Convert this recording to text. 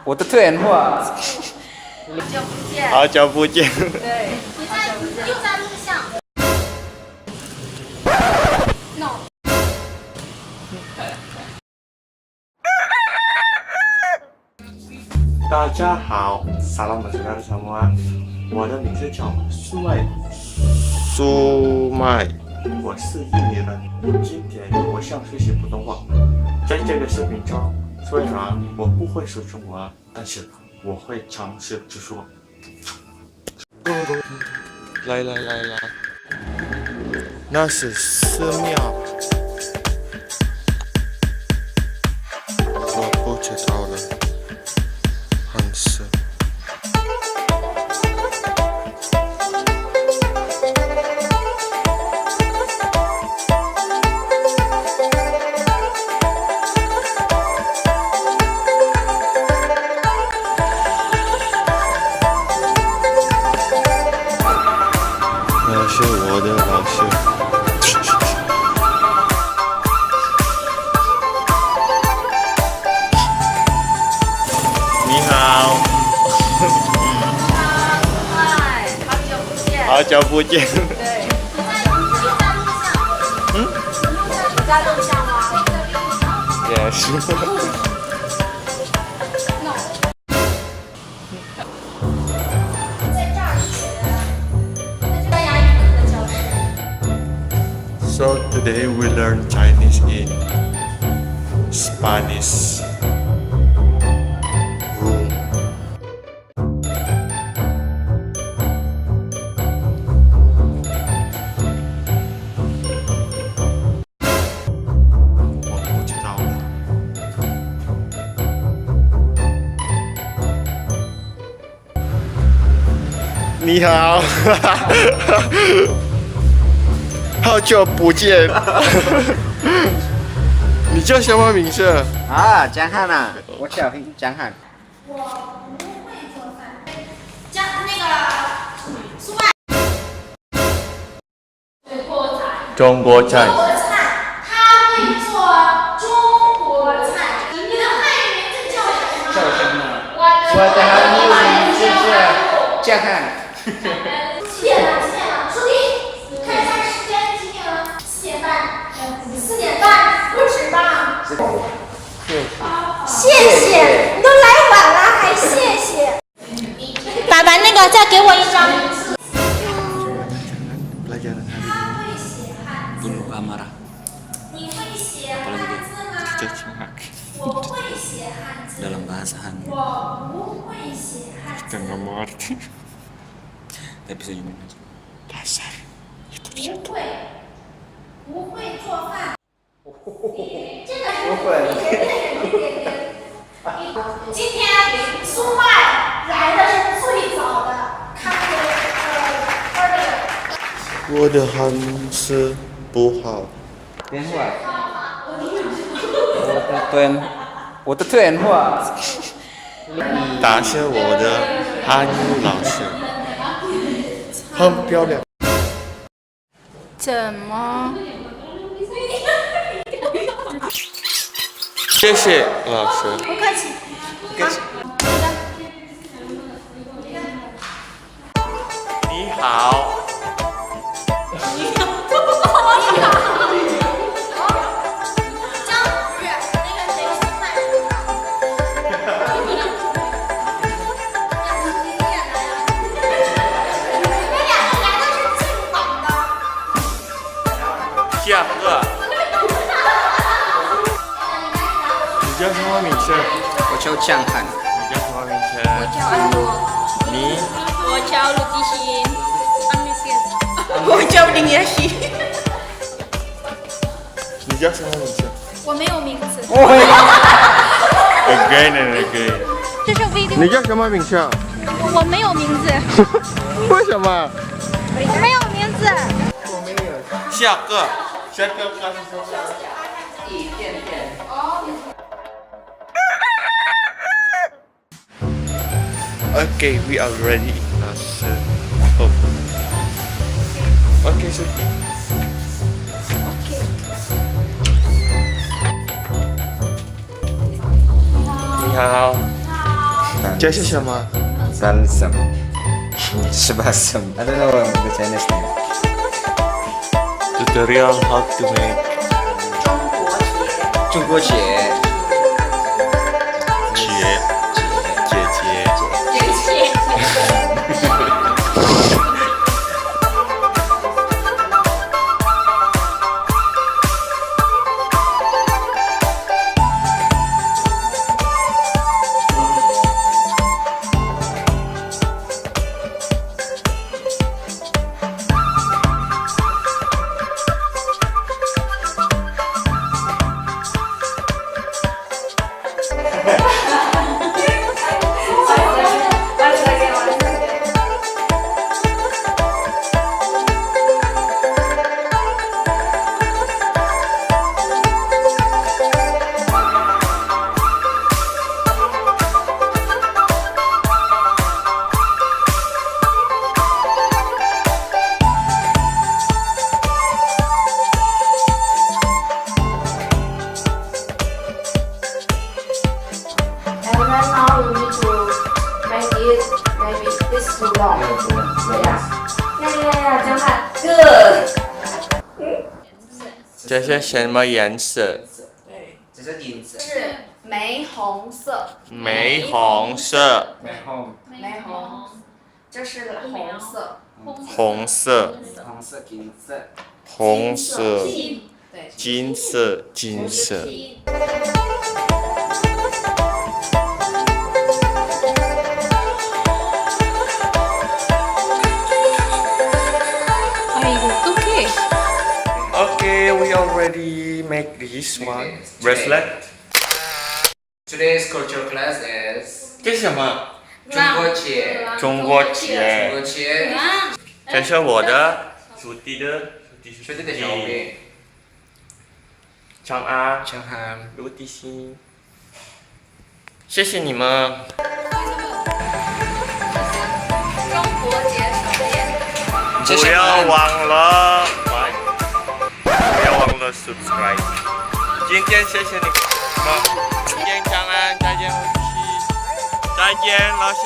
我的电话。好久不见。对，又在录像。No。大家好，Salam saudara semua。我的名字叫苏麦，我是印尼人。今天我想学习普通话。在这个视频中，虽然我不会说中文，但是我会尝试去说。来，那是寺庙。我不知道了，很深。那是我的老师。你好。嗨，好久不见。好久不见。对，你在录像吗？也是。在这儿学西班牙语课的教室。So today we learn Chinese in Spanish room.我不知道了。你好。好久不见。你叫什么名字？啊，江汉啊，我叫江汉。我不会做饭。江那个苏麦。中国菜。中国菜，他会做中国菜。你的汉语名字叫什么？叫什么？我的汉语名字是江汉。几点了？注意，看一下时间几点了？4点半。4点半，不止吧？谢谢，你都来晚了还谢谢。爸爸，那个再给我一张。 Pelajaran hari ini Guru amarah. 你会写汉字吗？我会写汉字。 Dalam bahasa Han. 我不会写汉字。 kita nggak mengerti. Tapi senyumin aja. Dasar. 不会做饭。这个不会。今天苏麦来的是最早的，看我的汉字不好。电话。我的电话。他是我的汉语老师，很漂亮。怎么？谢谢老师。不客气。你好。下课。你叫什么名字？我叫江汉。你叫什么名字？我叫安诺，你？我叫陆地欣，我叫林雅欣。你叫什么名字我没有名字。 ？Again and again。这是 video，你叫什么名字？我没有名字，为什么？我没有名字。下课。下课开始说。一点点。Okay, we are ready. Oh. Okay, so. 你好。这是什么？ Balsam. Balsam. I don't know the Chinese name. Tutorial how to make 中国结。And right now you need to make it maybe this too long. Yeah, 江汉 good. 这是什么颜色？这是银色。是玫红色，玫红色，玫红。玫红，这是红色，红色，红色金色。红色，对，金色，金色。Okay, we already make this one bracelet. Today's culture class is 这是什么？中国结。中国中结。国结。这是我的，属地的，兄弟的小兵。长安，长汉。陆地心。谢谢你们。中国结手链，不要忘了，不要忘了 subscribe。今天谢谢你们，再见长安，再见陆地心，再见老师。